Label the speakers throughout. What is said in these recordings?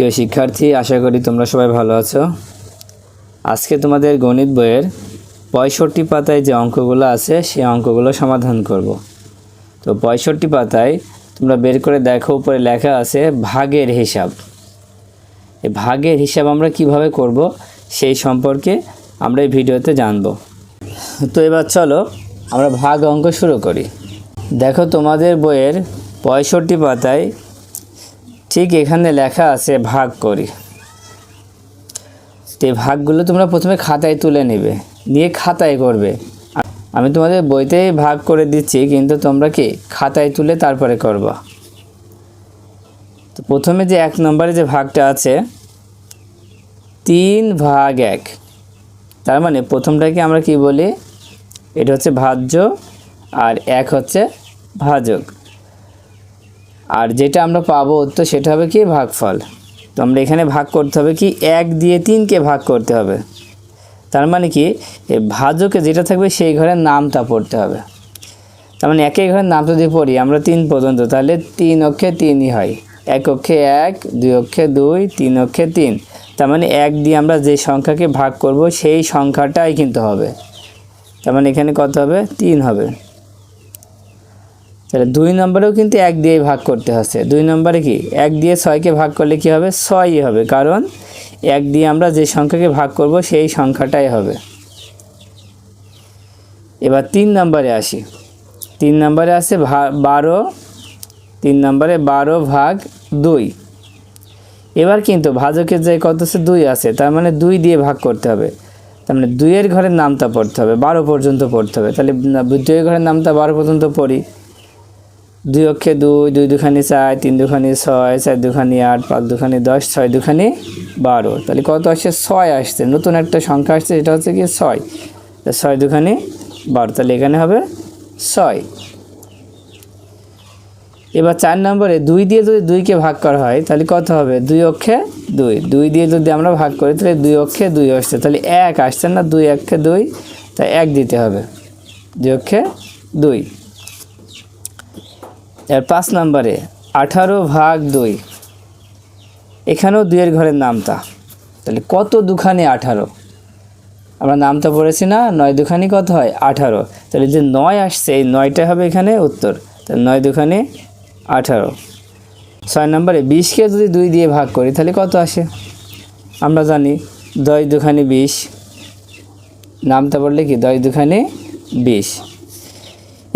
Speaker 1: প্রিয় শিক্ষার্থী, আশা করি তোমরা সবাই ভালো আছো। আজকে তোমাদের গণিত বইয়ের ৬৫ পাতায় যে অঙ্কগুলো আছে সেই অঙ্কগুলো সমাধান করব। তো ৬৫ পাতায় তোমরা বের করে দেখো, উপরে লেখা আছে ভাগের হিসাব। এই ভাগের হিসাব আমরা কিভাবে করব সেই সম্পর্কে আমরা এই ভিডিওতে জানব। তো এবার চলো আমরা ভাগ অঙ্ক শুরু করি। দেখো তোমাদের বইয়ের ৬৫ পাতায় ঠিক এখানে লেখা আছে ভাগ করি। তো এই ভাগগুলো তোমরা প্রথমে খাতায় তুলে নেবে, নিয়ে খাতায় করবে। আমি তোমাদের বইতেই ভাগ করে দিচ্ছি, কিন্তু তোমরা কি খাতায় তুলে তারপরে করবা। তো প্রথমে যে ১ নম্বরে যে ভাগটা আছে ৩/১, তার মানে প্রথমটাকে আমরা কি বলি, এটা হচ্ছে ভাজ্য আর ১ হচ্ছে ভাজক। আর যেটা আমরা পাবো উত্তর সেটা হবে কি ভাগফল। তো আমরা এখানে ভাগ করতে হবে কি ১ দিয়ে ৩কে ভাগ করতে হবে। তার মানে কি এই ভাজকে যেটা থাকবে সেই ঘরের নামটা পড়তে হবে। তার মানে একই ঘরের নামটা যদি পড়ি আমরা ৩ পর্যন্ত, তাহলে ৩ অক্ষে ৩ই হয়। ১ অক্ষে ১, ২ অক্ষে ২, ৩ অক্ষে ৩। তার মানে ১ দিয়ে আমরা যে সংখ্যাকে ভাগ করব সেই সংখ্যাটাই কিন্তু হবে। তার মানে এখানে কত হবে, ৩ হবে। তাহলে ২ নম্বরেও কিন্তু ১ দিয়ে ভাগ করতে হচ্ছে। ২ নম্বরে কি ১ দিয়ে ৬কে ভাগ করলে কি হবে, ৬ই হবে, কারণ ১ দিয়ে আমরা যে সংখ্যাকে ভাগ করব সেই সংখ্যাটাই হবে। এবার ৩ নম্বরে আসি। ৩ নম্বরে আছে ১২। ৩ নম্বরে ১২/২। এবার কিন্তু ভাজকের যে কত আছে ২ আছে, তার মানে ২ দিয়ে ভাগ করতে হবে। তার মানে ২ এর ঘরের নামটা পড়তে হবে, ১২ পর্যন্ত পড়তে হবে। তাহলে ২ এর ঘরের নামটা ১২ পর্যন্ত পড়ি। ২ অক্ষে ২, ২ দুখানি ৪, ৩ দুখানি ৬, ৪ দুখানি ৮, ৫ দুখানি ১০, ৬ দুখানি ১২। তাহলে কত আসছে, ৬ আসছে। নতুন একটা সংখ্যা আসছে, এটা হচ্ছে কি ৬। ৬ দুখানি ১২, তাহলে এখানে হবে ৬। এবার ৪ নম্বরে ২ দিয়ে যদি ২কে ভাগ করা হয় তাহলে কত হবে, ২ অক্ষে ২। ২ দিয়ে যদি আমরা ভাগ করি তাহলে ২ অক্ষে ২ আসছে, তাহলে ১ আসছে না, ২ অক্ষে ২, তাই ১ দিতে হবে। ২ অক্ষে ২। এর ৫ নম্বরে ১৮/২। এখানেও ২ এর ঘরের নামতা, তাহলে কত দুখানি ১৮। আমরা নামতা পড়েছি না, ৯ দুখানি কত হয় ১৮। তাহলে যে ৯ আসছে এই ৯টা হবে এখানে উত্তর। তাহলে ৯ দুখানি ১৮। ৬ নম্বরে ২০কে যদি ২ দিয়ে ভাগ করি তাহলে কত আসে, আমরা জানি ১০ দুখানি ২০। নামতা পড়লে কি ১০ দুখানি ২০।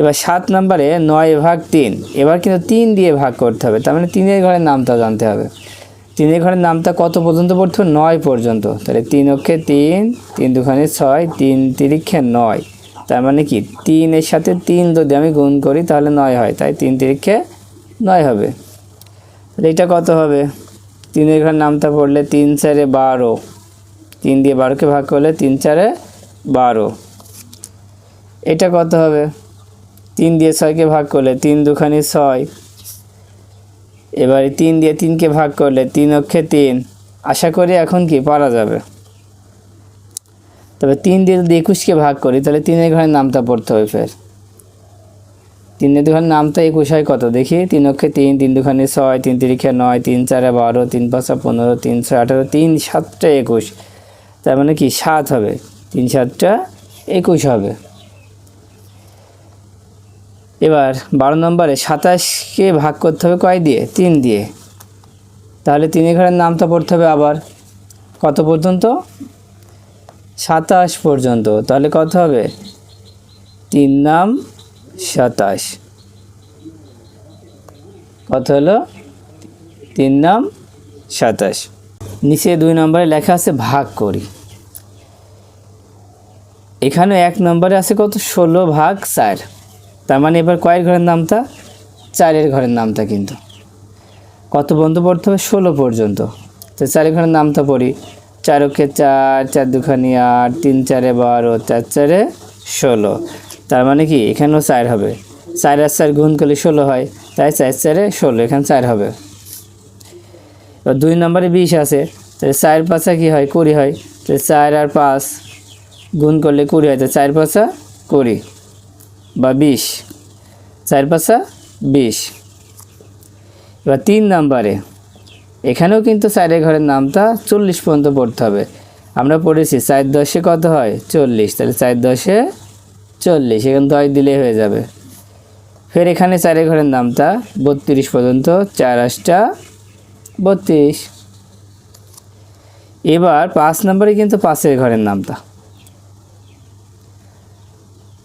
Speaker 1: এবার ৭ নম্বরে ৯/৩। এবার কিন্তু ৩ দিয়ে ভাগ করতে হবে, তার মানে ৩ এর ঘরের নামটা জানতে হবে। ৩ এর ঘরের নামটা কত পর্যন্ত পড়তে হবে, ৯ পর্যন্ত। তাহলে ৩ অক্ষে ৩, ৩ দুখানি ৬, ৩ তিরিক্ষে ৯। তার মানে কি ৩ এর সাথে ৩ যদি আমি গুণ করি তাহলে ৯ হয়, তাই ৩ তিরিক্ষে ৯ হবে। তাহলে এটা কত হবে, ৩ এর ঘরের নামটা পড়লে ৩ ৪ ১২। ৩ দিয়ে ১২কে ভাগ করলে ৩ ৪ ১২। এটা কত হবে, ৩ দিয়ে ৬কে ভাগ করলে ৩ দুখানি ৬। এবারে ৩ দিয়ে ৩কে ভাগ করলে ৩ অক্ষে ৩। আশা করি এখন কি পারা যাবে। তবে ৩ দিয়ে যদি ২১কে ভাগ করি তাহলে ৩ এর ঘরের নামটা পড়তে হবে। ফের ৩ এর ঘরের নামটা ২১ হয় কত দেখি, ৩ অক্ষে ৩, ৩ দুখানি ৬, ৩ তিরিক্ষে ৯, ৩ ৪ ১২, ৩ ৫ ১৫, ৩ ৬ ১৮, ৩ ৭ ২১। তার মানে কি ৭ হবে, ৩ ৭ ২১ হবে। এবার ১২ নম্বরে ২৭কে ভাগ করতে হবে কয় দিয়ে, ৩ দিয়ে। তাহলে ৩ এর ঘরের নামটা পড়তে হবে আবার কত পর্যন্ত, ২৭ পর্যন্ত। তাহলে কত হবে, ৩ নাম ২৭। কত হলো, ৩ নাম ২৭। নিচে ২ নম্বরে লেখা আছে ভাগ করি। এখানে ১ নম্বরে আছে কত, ১৬/৪। তার মানে এবার কয়ের ঘরের নামটা, ৪ এর ঘরের নামটা কিন্তু কত পর্যন্ত পড়তে হবে, ১৬ পর্যন্ত। তো ৪ এর ঘরের নামটা পড়ি। ৪ অক্ষে ৪, ৪ দুখানি ৮, ৩ ৪ ১২, ৪ ৪ ১৬। তার মানে কি এখানেও ৪ হবে, ৪ আর ৪ গুণ করলে ১৬ হয়, তাই ৪ ৪ ১৬, এখানে ৪ হবে। এবার ২ নম্বরে ২০ আছে, তাহলে ৪ ৫ কি হয়, ২০ হয়। তাহলে ৪ আর ৫ গুণ করলে ২০ হয়, তো ৪ ৫ ২০ বা ২০, ৪ ৫ ২০। এবার ৩ নম্বরে এখানেও কিন্তু 4 ঘরের নামতা 40 পর্যন্ত পড়তে হবে। আমরা পড়েছি 4 10 কত হয় 40, তাহলে 4 10 40, এখানে 10 দিলেই হয়ে যাবে। ফের এখানে 4 ঘরের নামতা 32 পর্যন্ত, 4 8 32। এবার 5 নম্বরে কিন্তু 5 ঘরের নামতা,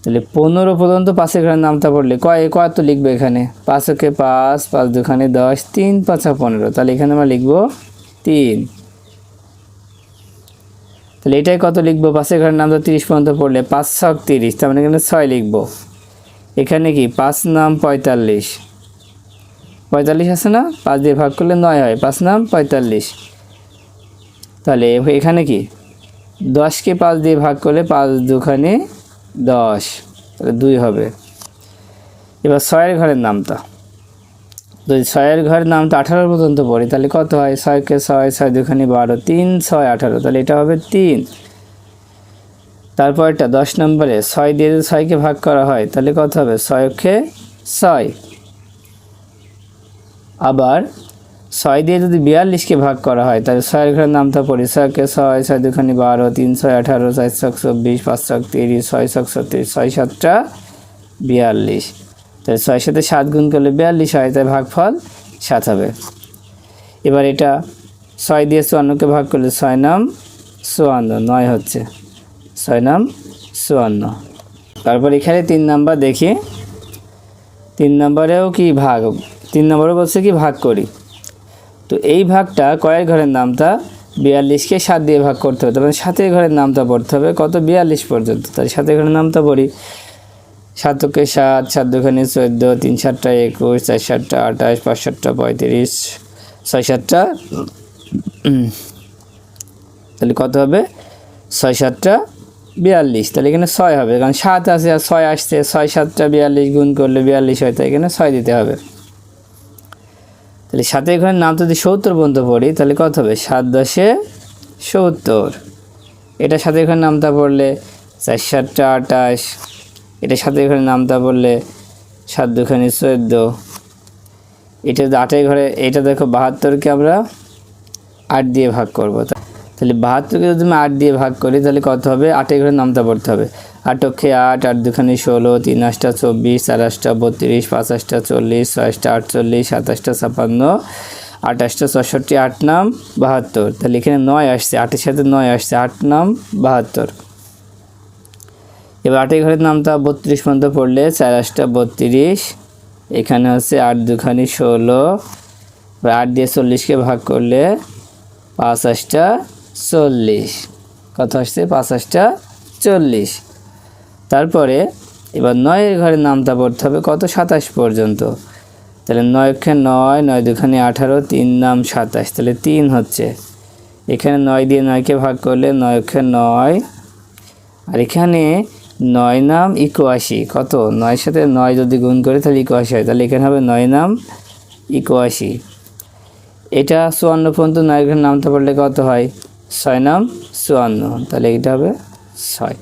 Speaker 1: তাহলে 15 পর্যন্ত 5 ঘরের নামতা পড়লে কত লিখবে এখানে? 5 × 5, 5 × 2 = 10, 3 × 5 = 15, তাহলে এখানে আমরা লিখব 3। তাহলে এটাই কত লিখব? 5 ঘরের নামতা 30 পর্যন্ত পড়লে 5 × 30, তার মানে এখানে 6 লিখব। এখানে কি 5 নাম 45, 45 আছে না, 5 দিয়ে ভাগ করলে 9 হয়, 5 নাম 45। তাহলে এখানে কি 10কে 5 দিয়ে ভাগ করলে 5 × 2 = 10, তাহলে 2 হবে। এবার 6 ঘরের নামতা, যদি 6 ঘরের নামতা 18 পর্যন্ত পড়ি তাহলে কত হয়? 6 কে 6, 6 × 2 = 12, 3 6 18, তাহলে এটা হবে 3। তারপরটা 10 নম্বরে 6 দিয়ে যদি 6কে ভাগ করা হয় তাহলে কত হবে? 6 × 6। আবার 6 দিয়ে যদি 42কে ভাগ করা হয় তাহলে 6 ঘরের নামতা পড়ি 6 কে 6, 6 × 2 = 12, 3 6 18, 4 6 24, 5 6 30, 6 6 36, 6 7 42, তাহলে 6 সাথে 7 গুণ করলে 42 হয়, তাই ভাগফল 7 হবে। এবার এটা 6 দিয়ে 54কে ভাগ করলে 6 নাম 54, 9 হচ্ছে, 6 নাম 54। তারপর এখানে 3 নাম্বার দেখি, 3 নম্বরেও কি ভাগ, 3 নম্বরে বলছে কি ভাগ করি। তো এই ভাগটা কয়েক ঘরের নামতা? 42কে 7 দিয়ে ভাগ করতে হবে, তবে 7 ঘরের নামতা পড়তে হবে কত? 42 পর্যন্ত। তাহলে 7 ঘরের নামতা পড়ি 7 কে 7, 7 × 2 = 14, 3 7 21, 4 7 28, 5 7 35, 6 7 তাহলে কত হবে? 6 7 42, তাহলে এখানে 6 হবে, কারণ 7 আছে আর 6 আসছে, 6 7 42 গুণ করলে 42 হয়, তাই এখানে 6 দিতে হবে। তাহলে 7 ঘরের নাম যদি 70 পর্যন্ত পড়ি তাহলে কত হবে? 7 10 70, এটা 7 ঘরের নামতা পড়লে 4 7 28, এটা 7 ঘরের নামতা পড়লে 7 2 = 14, এটা 8 ঘরে, এটা দেখো 72কে আমরা 8 দিয়ে ভাগ করব, তাহলে 72কে যদি আমি 8 দিয়ে ভাগ করি তাহলে কত হবে? 8 ঘরের নামতা পড়তে হবে 8 × 8, 8 2 = 16, 3 8 24, 4 8 32, 5 8 40, 6 8 48, 7 8 56, 8 8 64, 8 নাম 72, তাহলে এখানে 9 আসছে, 8-এর সাথে 9 আসছে, 8 নাম 72। এবার 8 ঘরের নামতা 32 পর্যন্ত পড়লে 4 8 32, এখানে হচ্ছে 8 2 = 16, 8 দিয়ে 40কে ভাগ করলে 5 8 40, কত আসছে? 5 8 40। তারপরে এবার 9 ঘরের নামতা পড়তে হবে কত? 27 পর্যন্ত, তাহলে 9 × 9, 9 2 = 18, 3 নাম 27, তাহলে 3 হচ্ছে। এখানে 9 দিয়ে 9কে ভাগ করলে 9 × 9, আর এখানে 9 নাম 81, কত? 9 সাথে 9 যদি গুণ করে তাহলে 81 হয়, তাহলে এখানে হবে 9 নাম 81। এটা 54 পর্যন্ত 9 ঘরের নামতা পড়লে কত হয়? 6 নাম 54, তাহলে এটা হবে 6।